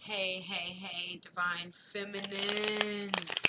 Hey, hey, hey, divine feminines.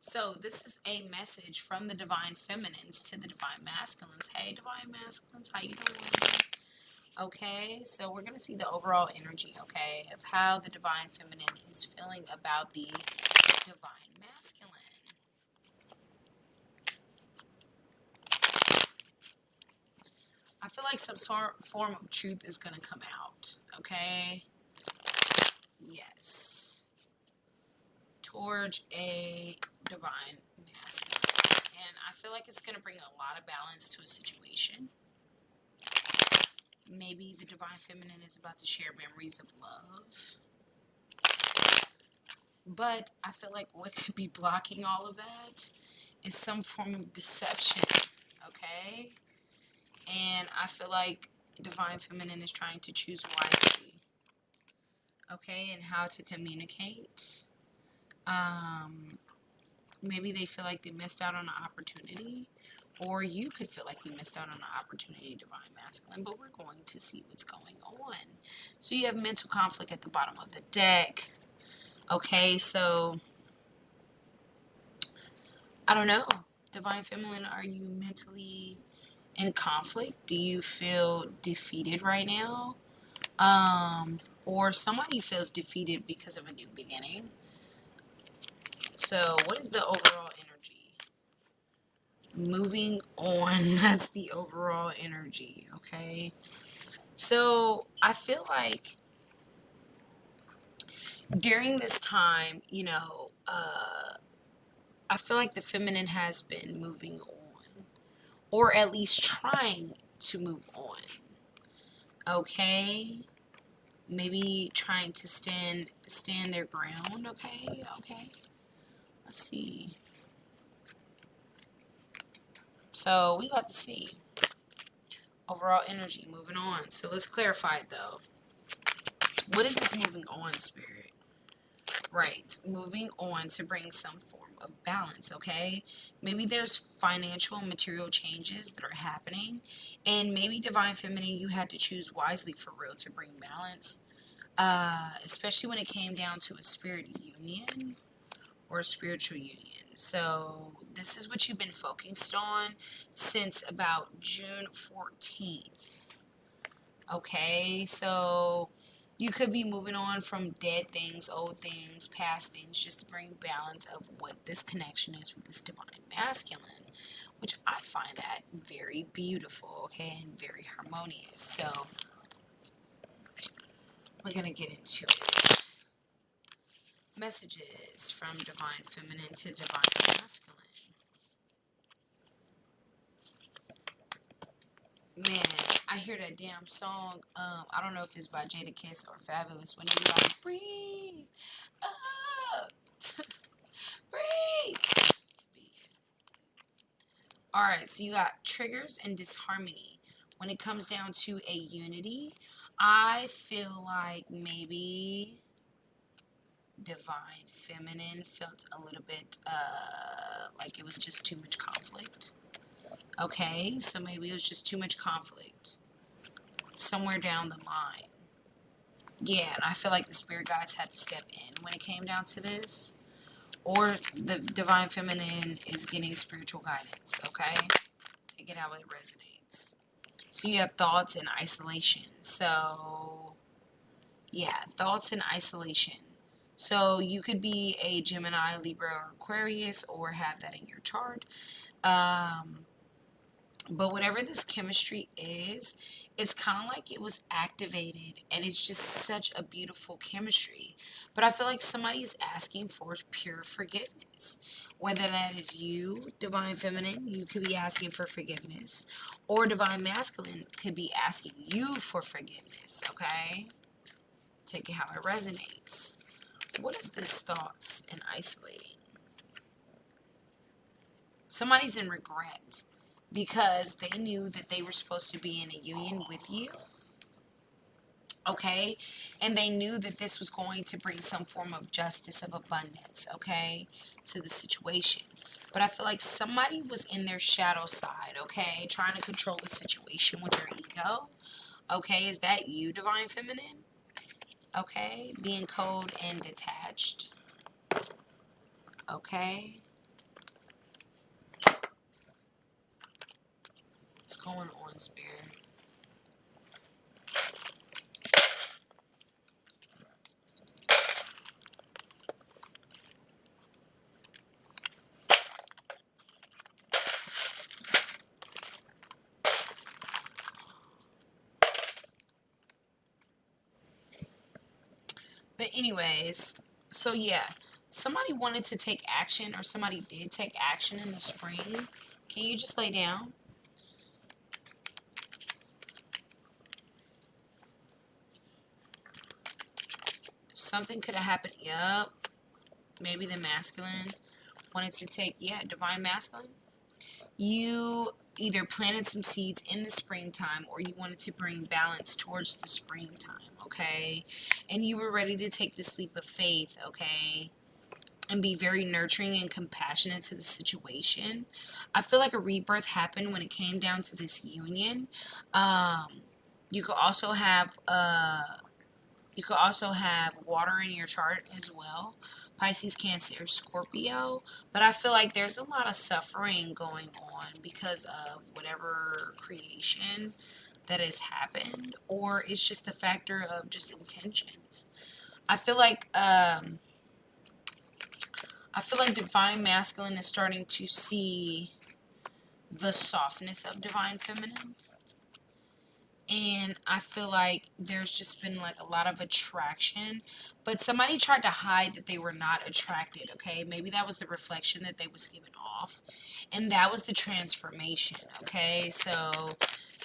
So, this is a message from the divine feminines to the divine masculines. Hey, divine masculines, how you doing? Okay, so we're going to see the overall energy, okay, of how the divine feminine is feeling about the divine masculine. I feel like some form of truth is going to come out, okay? Yes. Towards a divine masculine. And I feel like it's going to bring a lot of balance to a situation. Maybe the divine feminine is about to share memories of love. But I feel like what could be blocking all of that is some form of deception, okay? And I feel like divine feminine is trying to choose wisely, okay, and how to communicate. Maybe they feel like they missed out on an opportunity, or you could feel like you missed out on an opportunity, divine masculine, but we're going to see what's going on. So you have mental conflict at the bottom of the deck. Okay, so I don't know. Divine feminine, are you mentally in conflict? Do you feel defeated right now? Or somebody feels defeated because of a new beginning. So what is the overall energy? Moving on. That's the overall energy, okay? So I feel like during this time, I feel like the feminine has been moving on, or at least trying to move on, okay? Maybe trying to stand their ground, okay. Let's see. So we got to see overall energy moving on. So let's clarify it though. What is this moving on, spirit? Right, moving on to bring some form of balance, okay? Maybe there's financial and material changes that are happening, and maybe divine feminine, you had to choose wisely for real to bring balance, especially when it came down to a spirit union or a spiritual union. So this is what you've been focused on since about June 14th. Okay, so you could be moving on from dead things, old things, past things, just to bring balance of what this connection is with this divine masculine, which I find that very beautiful, okay, and very harmonious. So we're going to get into it. Messages from divine feminine to divine masculine. Man, I hear that damn song. I don't know if it's by Jada Kiss or Fabulous. When you like breathe up, breathe. All right, so you got triggers and disharmony. When it comes down to a unity, I feel like maybe divine feminine felt a little bit like it was just too much conflict. Okay, so maybe it was just too much conflict somewhere down the line. Yeah, and I feel like the spirit guides had to step in when it came down to this. Or the divine feminine is getting spiritual guidance, okay? Take it how it resonates. So you have thoughts in isolation. So, yeah, thoughts in isolation. So you could be a Gemini, Libra, or Aquarius, or have that in your chart. But whatever this chemistry is, it's kind of like it was activated and it's just such a beautiful chemistry. But I feel like somebody is asking for pure forgiveness. Whether that is you, divine feminine, you could be asking for forgiveness, or divine masculine could be asking you for forgiveness, okay? Take it how it resonates. What is this thoughts and isolating? Somebody's in regret because they knew that they were supposed to be in a union with you, okay? And they knew that this was going to bring some form of justice, of abundance, okay, to the situation. But I feel like somebody was in their shadow side, okay, trying to control the situation with their ego, okay? Is that you, divine feminine? Okay, being cold and detached. Okay, what's going on, Spirit? But anyways, so yeah, somebody wanted to take action, or somebody did take action in the spring. Can you just lay down? Something could have happened. Yup. Maybe the masculine wanted to take, yeah, divine masculine. You either planted some seeds in the springtime, or you wanted to bring balance towards the springtime, okay? And you were ready to take this leap of faith, okay? And be very nurturing and compassionate to the situation. I feel like a rebirth happened when it came down to this union. Um, you could also have water in your chart as well. Pisces, Cancer, Scorpio. But I feel like there's a lot of suffering going on because of whatever creation that has happened, or it's just a factor of just intentions. I feel like divine masculine is starting to see the softness of divine feminine. And I feel like there's just been like a lot of attraction, but somebody tried to hide that they were not attracted. Okay, maybe that was the reflection that they was giving off, and that was the transformation. Okay, so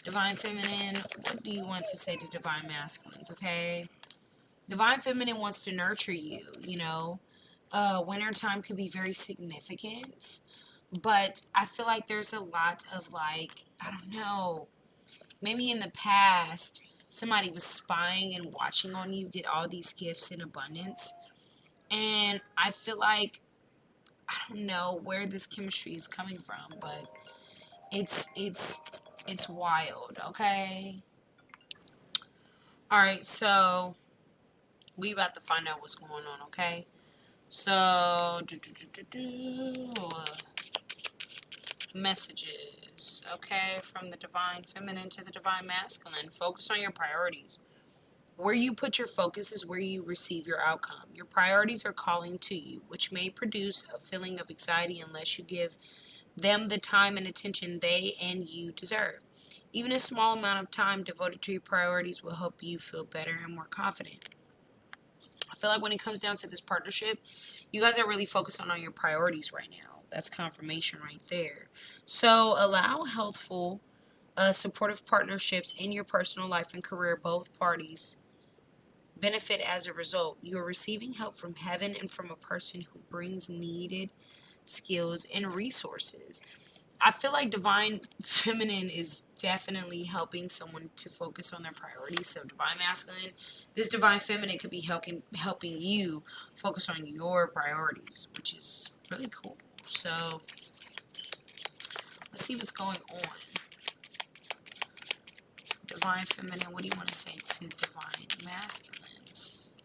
divine feminine, what do you want to say to divine masculines? Okay, divine feminine wants to nurture you. Wintertime could be very significant, but I feel like there's a lot of, like, I don't know, maybe in the past somebody was spying and watching on you get all these gifts in abundance. And I feel like, I don't know where this chemistry is coming from, but it's wild. Okay, all right, so we about to find out what's going on. Okay, so messages, okay, from the divine feminine to the divine masculine. Focus on your priorities. Where you put your focus is where you receive your outcome. Your priorities are calling to you, which may produce a feeling of anxiety unless you give them the time and attention they and you deserve. Even a small amount of time devoted to your priorities will help you feel better and more confident. I feel like when it comes down to this partnership, you guys are really focusing on your priorities right now. That's confirmation right there. So allow healthful, supportive partnerships in your personal life and career. Both parties benefit as a result. You are receiving help from heaven and from a person who brings needed skills and resources. I feel like divine feminine is definitely helping someone to focus on their priorities. So divine masculine, this divine feminine could be helping you focus on your priorities, which is really cool. So let's see what's going on. Divine feminine, what do you want to say to divine masculines?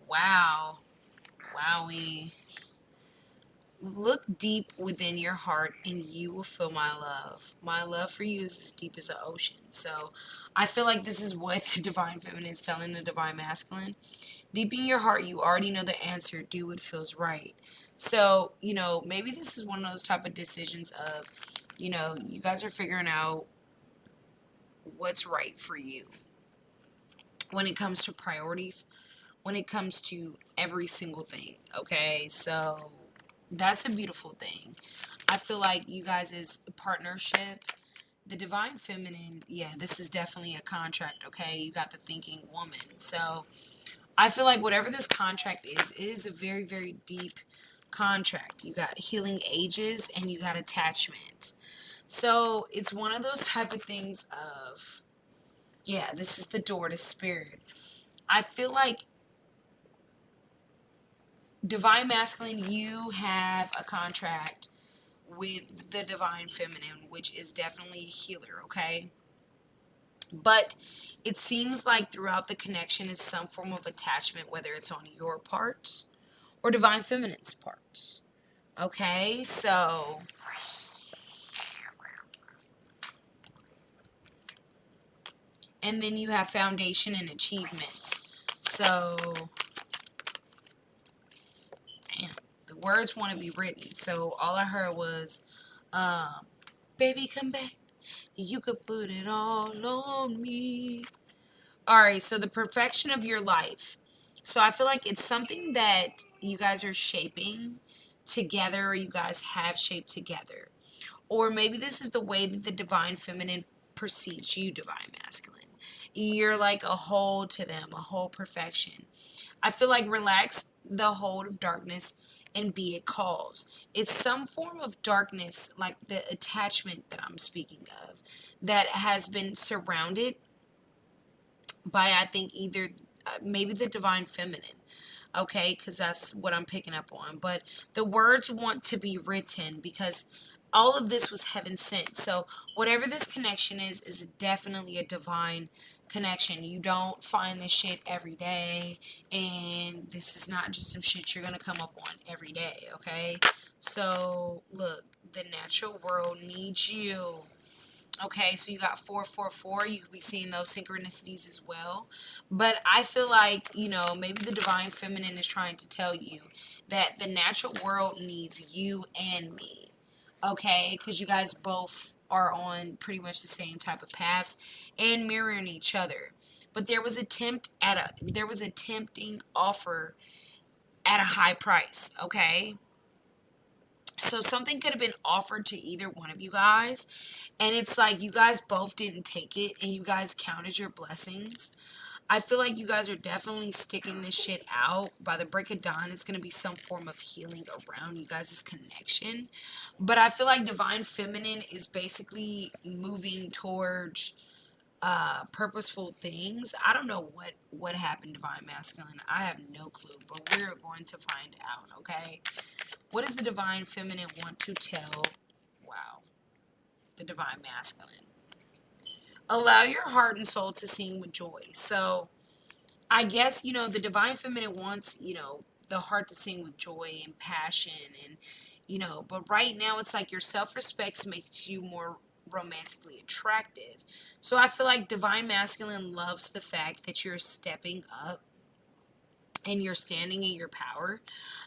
Wow. Wowie. Look deep within your heart and you will feel my love. My love for you is as deep as the ocean. So I feel like this is what the divine feminine is telling the divine masculine. Deep in your heart, you already know the answer. Do what feels right. So, maybe this is one of those type of decisions of, you guys are figuring out what's right for you when it comes to priorities, when it comes to every single thing. Okay, so that's a beautiful thing. I feel like you guys' partnership, the divine feminine, yeah, this is definitely a contract. Okay, you got the thinking woman. So I feel like whatever this contract is, it is a very, very deep contract. You got healing ages and you got attachment. So it's one of those type of things of, yeah, this is the door to spirit. I feel like divine masculine, you have a contract with the divine feminine, which is definitely a healer, okay? But it seems like throughout the connection, it's some form of attachment, whether it's on your part or divine feminine's part. Okay, so and then you have foundation and achievements. So, damn, the words want to be written. So all I heard was, um, baby, come back. You could put it all on me. All right, so the perfection of your life. So I feel like it's something that you guys are shaping together, or you guys have shaped together. Or maybe this is the way that the divine feminine perceives you, divine masculine. You're like a whole to them, a whole perfection. I feel like relax the hold of darkness and be it calls. It's some form of darkness, like the attachment that I'm speaking of, that has been surrounded by, I think, either maybe the divine feminine. Okay, because that's what I'm picking up on. But the words want to be written because all of this was heaven sent. So whatever this connection is definitely a divine connection. You don't find this shit every day, and this is not just some shit you're gonna come up on every day. Okay, so look, the natural world needs you. Okay, so you got 444. You could be seeing those synchronicities as well. But I feel like, maybe the divine feminine is trying to tell you that the natural world needs you and me. Okay, because you guys both are on pretty much the same type of paths and mirroring each other. But there was a tempting offer at a high price, okay? So something could have been offered to either one of you guys, and it's like you guys both didn't take it and you guys counted your blessings. I feel like you guys are definitely sticking this shit out. By the break of dawn, it's going to be some form of healing around you guys' connection. But I feel like divine feminine is basically moving towards purposeful things. I don't know what happened, divine masculine. I have no clue, but we're going to find out, okay? What does the divine feminine want to tell? Wow, the divine masculine. Allow your heart and soul to sing with joy. So I guess, the divine feminine wants, the heart to sing with joy and passion and, but right now it's like your self-respect makes you more romantically attractive. So I feel like divine masculine loves the fact that you're stepping up and you're standing in your power.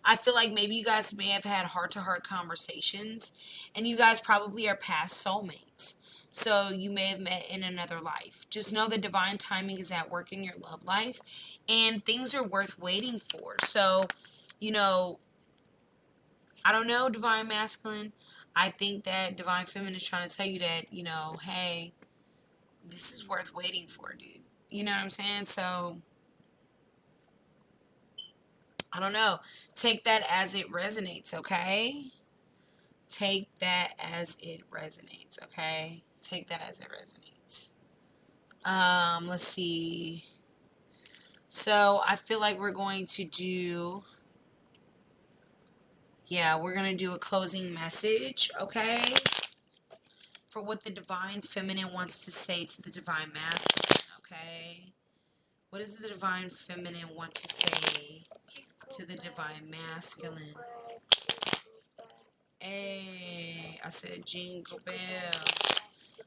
I feel like maybe you guys may have had heart to heart conversations and you guys probably are past soulmates. So you may have met in another life. Just know the divine timing is at work in your love life and things are worth waiting for. So, you know, I don't know, divine masculine. I think that divine feminine is trying to tell you that, hey, this is worth waiting for, dude. You know what I'm saying? So, I don't know. Take that as it resonates, okay? Take that as it resonates, okay? Take that as it resonates. Let's see. So I feel like we're going to do, we're going to do a closing message, okay? For what the divine feminine wants to say to the divine masculine, okay? What does the divine feminine want to say to the divine masculine? Hey, I said jingle bells.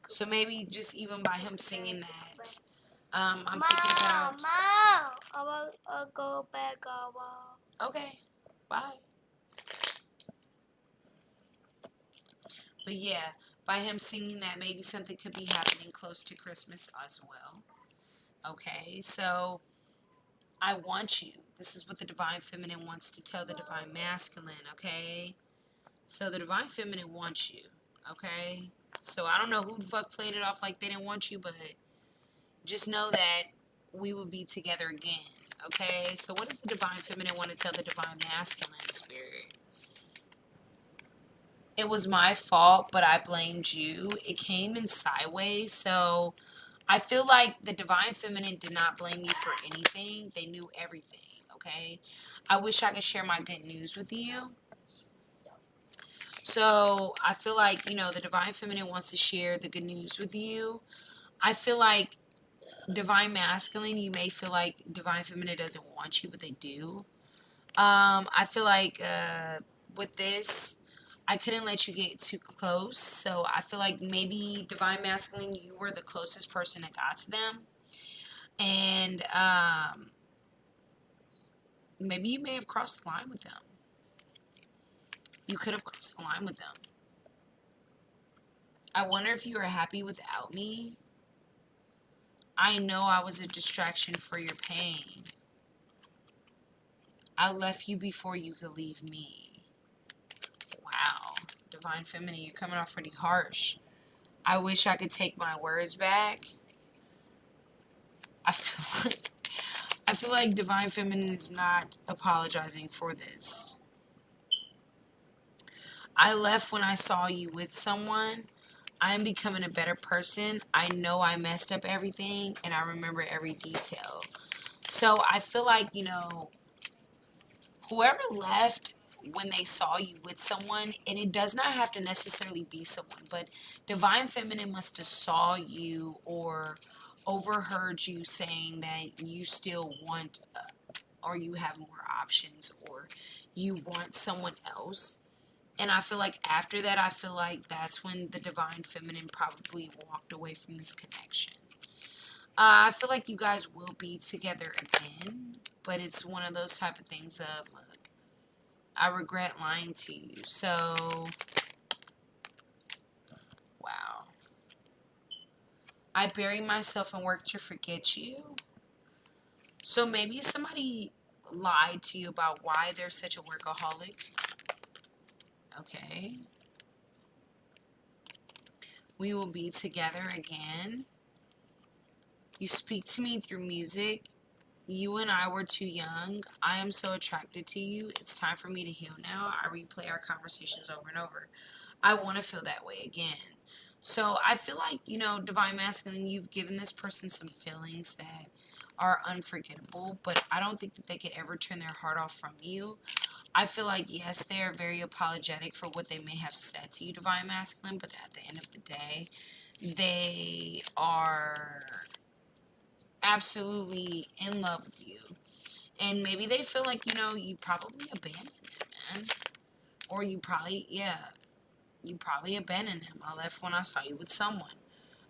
So maybe just even by him singing that, I'm thinking about. Mom, I'll go back over. Okay, bye. But yeah, by him singing that, maybe something could be happening close to Christmas as well. Okay, so I want you. This is what the divine feminine wants to tell the divine masculine. Okay, so the divine feminine wants you. Okay, so I don't know who the fuck played it off like they didn't want you, but just know that we will be together again. Okay, so what does the divine feminine want to tell the divine masculine spirit? It was my fault, but I blamed you. It came in sideways, so I feel like the divine feminine did not blame you for anything. They knew everything, okay? I wish I could share my good news with you. So I feel like, the divine feminine wants to share the good news with you. I feel like Divine masculine, you may feel like divine feminine doesn't want you, but they do. I feel like with this, I couldn't let you get too close. So I feel like maybe divine masculine, you were the closest person that got to them. And maybe you may have crossed the line with them. You could have crossed the line with them. I wonder if you were happy without me. I know I was a distraction for your pain. I left you before you could leave me. Wow. Divine feminine, you're coming off pretty harsh. I wish I could take my words back. I feel like divine feminine is not apologizing for this. I left when I saw you with someone. I'm becoming a better person. I know I messed up everything and I remember every detail. So I feel like, whoever left when they saw you with someone, and it does not have to necessarily be someone, but divine feminine must have saw you or overheard you saying that you still want or you have more options or you want someone else. And I feel like after that, I feel like that's when the divine feminine probably walked away from this connection. I feel like you guys will be together again, but it's one of those type of things of, look, I regret lying to you. So, wow. I buried myself and worked to forget you. So maybe somebody lied to you about why they're such a workaholic. Okay. We will be together again. You speak to me through music. You and I were too young. I am so attracted to you. It's time for me to heal now. I replay our conversations over and over. I want to feel that way again. So I feel like, divine masculine, you've given this person some feelings that are unforgettable, but I don't think that they could ever turn their heart off from you. I feel like, yes, they are very apologetic for what they may have said to you, divine masculine, but at the end of the day, they are absolutely in love with you. And maybe they feel like, you probably abandoned them, man. Or you probably abandoned him. I left when I saw you with someone.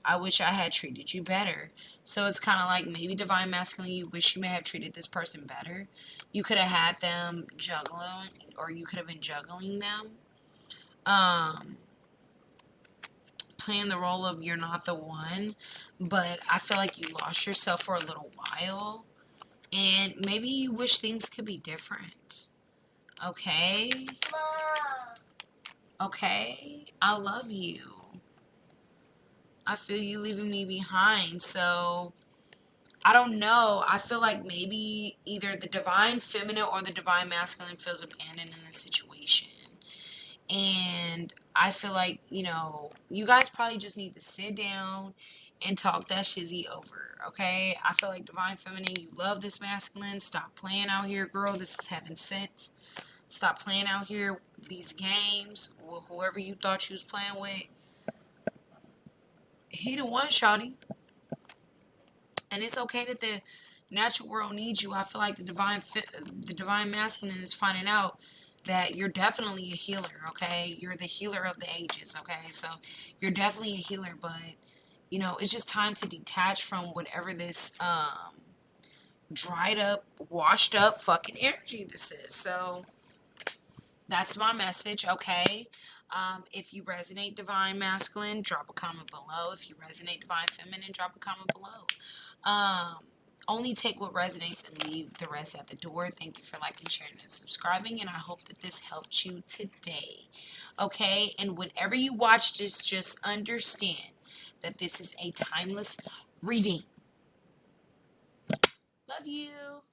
I wish I had treated you better. So it's kind of like maybe divine masculine, you wish you may have treated this person better. You could have had them juggling, or you could have been juggling them. Playing the role of you're not the one. But I feel like you lost yourself for a little while. And maybe you wish things could be different. Okay? Mom. Okay? I love you. I feel you leaving me behind. So, I don't know. I feel like maybe either the divine feminine or the divine masculine feels abandoned in this situation. And I feel like, you guys probably just need to sit down and talk that shizzy over, okay? I feel like divine feminine, you love this masculine. Stop playing out here, girl. This is heaven sent. Stop playing out here these games with whoever you thought you was playing with. He the one, shawty. And it's okay that the natural world needs you. I feel like the divine masculine is finding out that you're definitely a healer, okay? You're the healer of the ages, okay? So you're definitely a healer, but it's just time to detach from whatever this dried up, washed up fucking energy this is. So that's my message, okay? If you resonate divine masculine, drop a comment below. If you resonate divine feminine, drop a comment below. Only take what resonates and leave the rest at the door. Thank you for liking, sharing, and subscribing, and I hope that this helped you today. Okay? And whenever you watch this, just understand that this is a timeless reading. Love you.